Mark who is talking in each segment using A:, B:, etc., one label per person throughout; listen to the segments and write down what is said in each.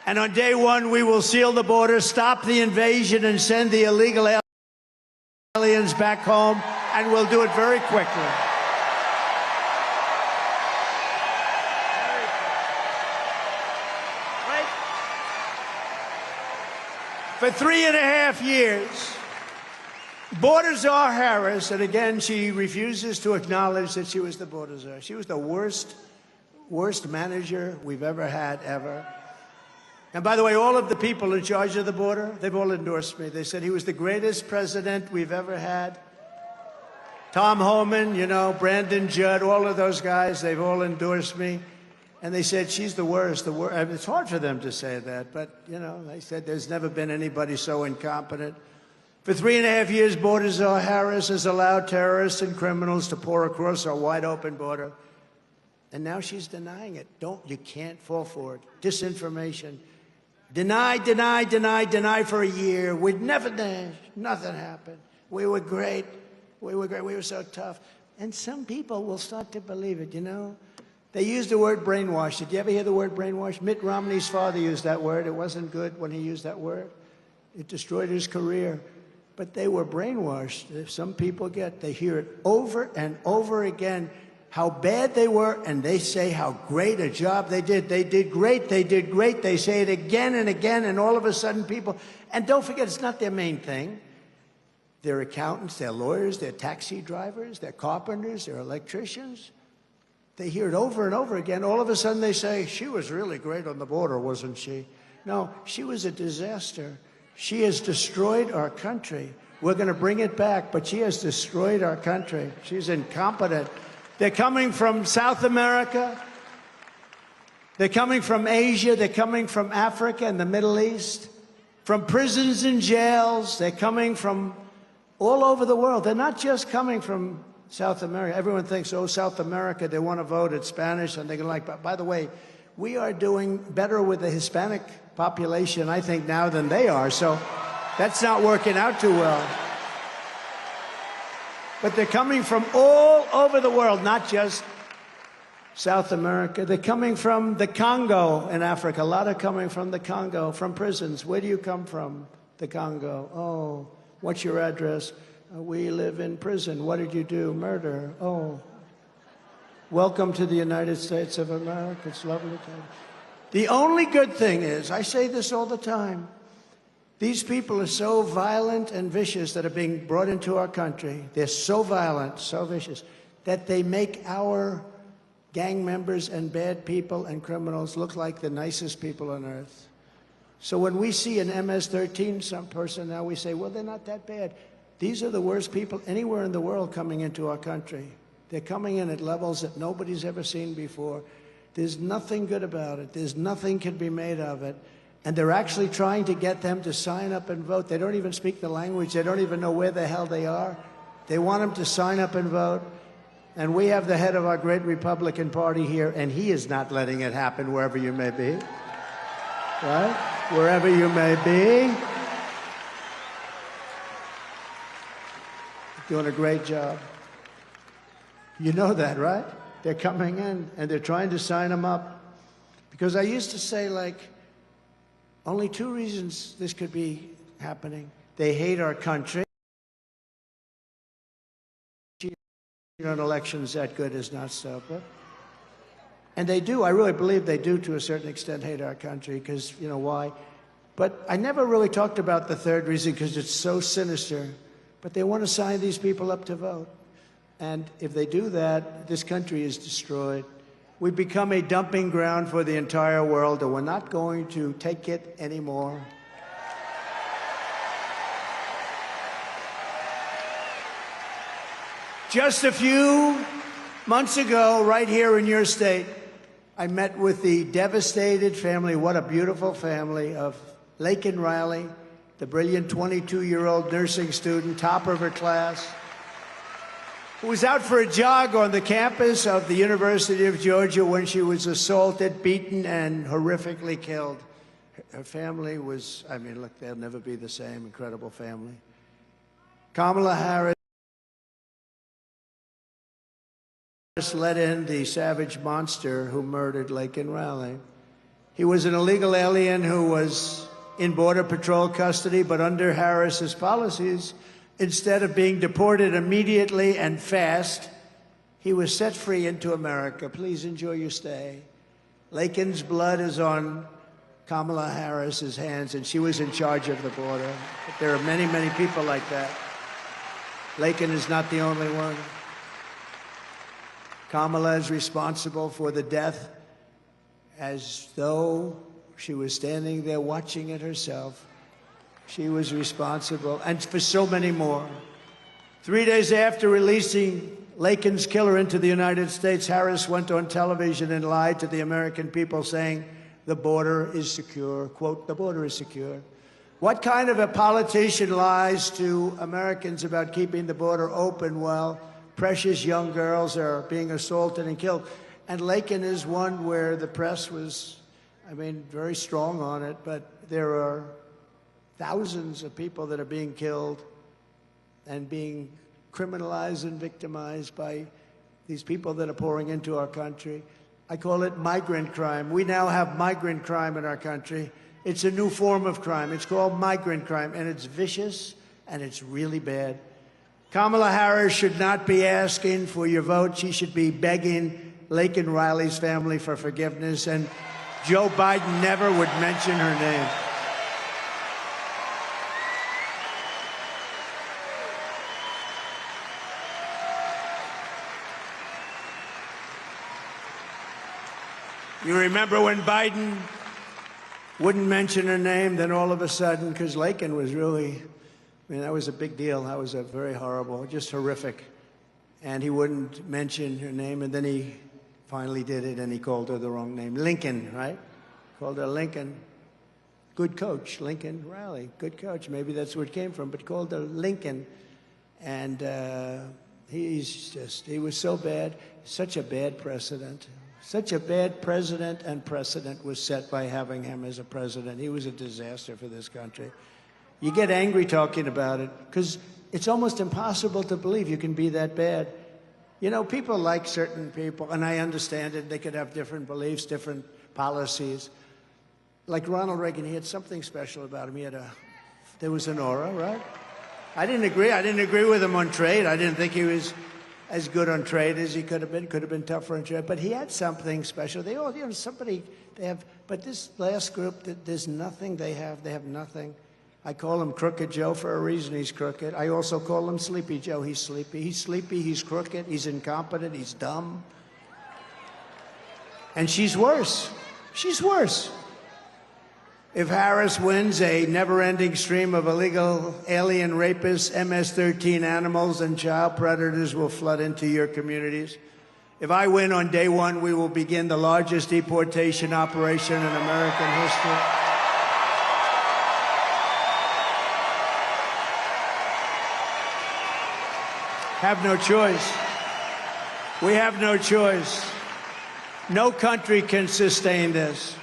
A: And on day one, we will seal the border, stop the invasion, and send the illegal aliens back home, and we'll do it very quickly. For 3.5 years, Border Czar Harris, and again, she refuses to acknowledge that she was the border czar. She was the worst manager we've ever had, ever. And by the way, all of the people in charge of the border, they've all endorsed me. They said he was the greatest president we've ever had. Tom Homan, you know, Brandon Judd, all of those guys, they've all endorsed me. And they said, she's the worst, I mean, it's hard for them to say that, but, you know, they said there's never been anybody so incompetent. For 3.5 years, Border Czar Harris has allowed terrorists and criminals to pour across our wide-open border. And now she's denying it. You can't fall for it. Disinformation. Deny, deny, deny, deny for a year. We'd never done. Nothing happened. We were great. We were great. We were so tough. And some people will start to believe it, you know? They used the word brainwash. Did you ever hear the word brainwash? Mitt Romney's father used that word. It wasn't good when he used that word. It destroyed his career. But they were brainwashed. Some people they hear it over and over again, how bad they were, and they say how great a job they did. They did great, they did great. They say it again and again, and all of a sudden people, and don't forget, it's not their main thing. They're accountants, they're lawyers, they're taxi drivers, they're carpenters, they're electricians. They hear it over and over again. All of a sudden they say, she was really great on the border, wasn't she? No, she was a disaster. She has destroyed our country. We're going to bring it back, but she has destroyed our country. She's incompetent. They're coming from South America. They're coming from Asia. They're coming from Africa and the Middle East, from prisons and jails. They're coming from all over the world. They're not just coming from South America. Everyone thinks, oh, South America, they want to vote at Spanish, and they're going to like, but by the way, we are doing better with the Hispanic population, I think, now than they are, so that's not working out too well. But they're coming from all over the world, not just South America. They're coming from the Congo in Africa. A lot are coming from the Congo, from prisons. Where do you come from? The Congo. Oh, what's your address? We live in prison. What did you do? Murder. Oh. Welcome to the United States of America. It's lovely to have you. The only good thing is, I say this all the time, these people are so violent and vicious that are being brought into our country. They're so violent, so vicious, that they make our gang members and bad people and criminals look like the nicest people on earth. So when we see an MS-13, some person now, we say, well, they're not that bad. These are the worst people anywhere in the world coming into our country. They're coming in at levels that nobody's ever seen before. There's nothing good about it. There's nothing can be made of it. And they're actually trying to get them to sign up and vote. They don't even speak the language. They don't even know where the hell they are. They want them to sign up and vote. And we have the head of our great Republican Party here, and he is not letting it happen wherever you may be. Right? Wherever you may be. Doing a great job. You know that, right? They're coming in, and they're trying to sign them up. Because I used to say, like, only 2 reasons this could be happening. They hate our country. An election's that good is not so, but. And they do, I really believe they do to a certain extent hate our country, because, you know, why? But I never really talked about the third reason because it's so sinister. But they want to sign these people up to vote. And if they do that, this country is destroyed. We become a dumping ground for the entire world, and we're not going to take it anymore. Just a few months ago, right here in your state, I met with the devastated family, what a beautiful family, of Laken Riley, the brilliant 22-year-old nursing student, top of her class, who was out for a jog on the campus of the University of Georgia when she was assaulted, beaten, and horrifically killed. Her family was, I mean, look, they'll never be the same. Incredible family. Kamala Harris let in the savage monster who murdered Laken Riley. He was an illegal alien who was in Border Patrol custody, but under Harris's policies, instead of being deported immediately and fast, he was set free into America. Please enjoy your stay. Lakin's blood is on Kamala Harris's hands, and she was in charge of the border. But there are many, many people like that. Lakin is not the only one. Kamala is responsible for the death as though she was standing there watching it herself. She was responsible, and for so many more. 3 days after releasing Lakin's killer into the United States, Harris went on television and lied to the American people, saying the border is secure. Quote, the border is secure. What kind of a politician lies to Americans about keeping the border open while precious young girls are being assaulted and killed? And Lakin is one where the press was, very strong on it, but there are thousands of people that are being killed and being criminalized and victimized by these people that are pouring into our country. I call it migrant crime. We now have migrant crime in our country. It's a new form of crime. It's called migrant crime, and it's vicious, and it's really bad. Kamala Harris should not be asking for your vote. She should be begging Laken Riley's family for forgiveness, and Joe Biden never would mention her name. You remember when Biden wouldn't mention her name, then all of a sudden, because Laken was really, that was a big deal. That was a very horrible, just horrific. And he wouldn't mention her name, and then he finally did it, and he called her the wrong name. Lincoln, right? Called her Lincoln. Good coach, Lincoln Riley. Good coach. Maybe that's where it came from, but called her Lincoln. And he was so bad, such a bad precedent. Such a bad president, and precedent was set by having him as a president. He was a disaster for this country. You get angry talking about it, because it's almost impossible to believe you can be that bad. You know, people like certain people, and I understand it. They could have different beliefs, different policies. Like Ronald Reagan, he had something special about him. There was an aura, right? I didn't agree with him on trade. I didn't think he was as good on trade as he could have been tougher on trade. But he had something special. They all, but this last group, there's nothing they have nothing. I call him Crooked Joe for a reason. He's crooked. I also call him Sleepy Joe. He's sleepy. He's sleepy, he's crooked, he's incompetent, he's dumb. And she's worse. She's worse. If Harris wins, a never-ending stream of illegal alien rapists, MS-13 animals, and child predators will flood into your communities. If I win on day one, we will begin the largest deportation operation in American history. Have no choice. We have no choice. No country can sustain this.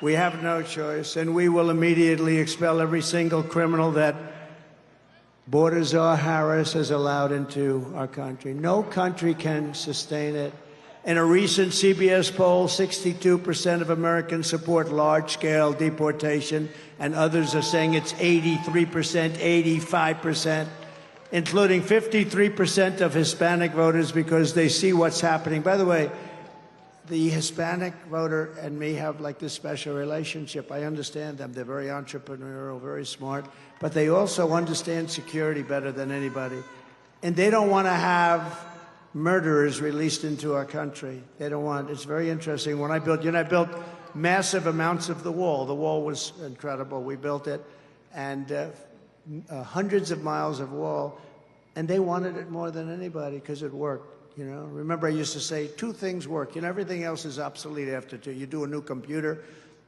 A: We have no choice, and we will immediately expel every single criminal that Border Czar Harris has allowed into our country. No country can sustain it. In a recent CBS poll, 62% of Americans support large-scale deportation, and others are saying it's 83%, 85%, including 53% of Hispanic voters, because they see what's happening. By the way, the Hispanic voter and me have like this special relationship. I understand them. They're very entrepreneurial, very smart, but they also understand security better than anybody. And they don't want to have murderers released into our country. They don't want, it's very interesting. When I built, I built massive amounts of the wall. The wall was incredible. We built it, and hundreds of miles of wall, and they wanted it more than anybody because it worked. You know, remember I used to say, two things work. Everything else is obsolete after two. You do a new computer,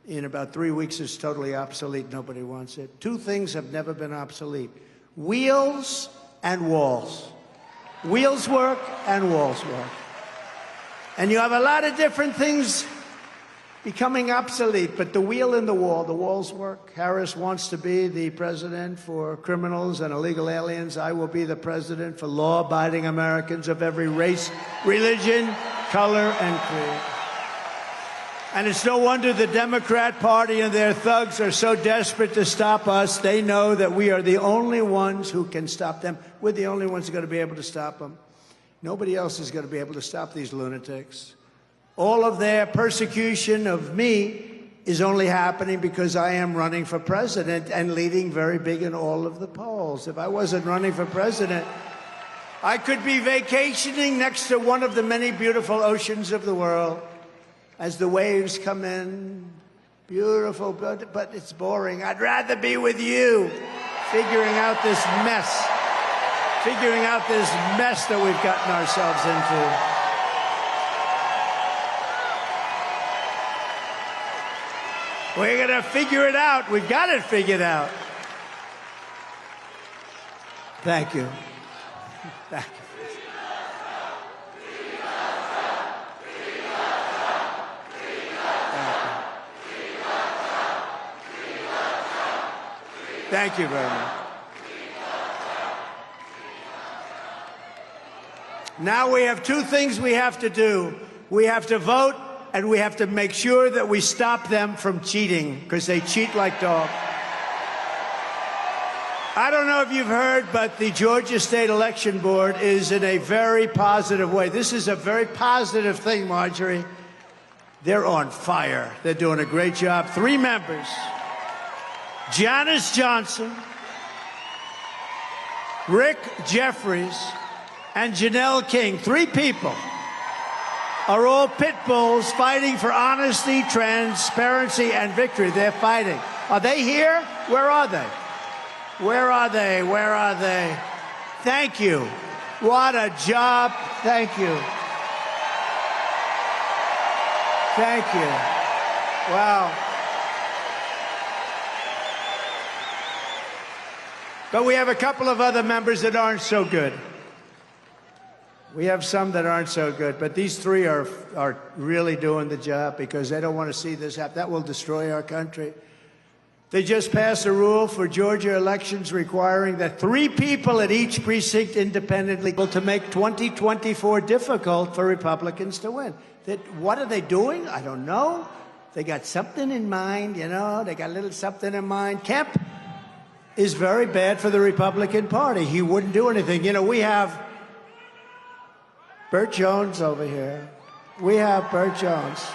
A: in about 3 weeks it's totally obsolete. Nobody wants it. Two things have never been obsolete: wheels and walls. Wheels work and walls work. And you have a lot of different things becoming obsolete, but the wheel and the walls work. Harris wants to be the president for criminals and illegal aliens. I will be the president for law-abiding Americans of every race, religion, color, and creed. And it's no wonder the Democrat Party and their thugs are so desperate to stop us. They know that we are the only ones who can stop them. We're the only ones who are going to be able to stop them. Nobody else is going to be able to stop these lunatics. All of their persecution of me is only happening because I am running for president and leading very big in all of the polls. If I wasn't running for president, I could be vacationing next to one of the many beautiful oceans of the world as the waves come in. Beautiful, but it's boring. I'd rather be with you, figuring out this mess that we've gotten ourselves into. We're going to figure it out. We've got it figured out. Thank you. Thank you. Thank you very much. Now we have two things we have to do. We have to vote, and we have to make sure that we stop them from cheating, because they cheat like dogs. I don't know if you've heard, but the Georgia State Election Board is in a very positive way. This is a very positive thing, Marjorie. They're on fire. They're doing a great job. 3 members. Janice Johnson, Rick Jeffries, and Janelle King. 3 people are all pit bulls fighting for honesty, transparency, and victory. They're fighting. Are they here? Where are they? Where are they? Where are they? Thank you. What a job. Thank you. Thank you. Wow. But we have a couple of other members that aren't so good. We have some that aren't so good, but these 3 are really doing the job because they don't want to see this happen. That will destroy our country. They just passed a rule for Georgia elections requiring that 3 people at each precinct independently to make 2024 difficult for Republicans to win. What are they doing? I don't know. They got something in mind, you know. They got a little something in mind. Kemp is very bad for the Republican Party. He wouldn't do anything. You know, we have Burt Jones over here. We have Burt Jones.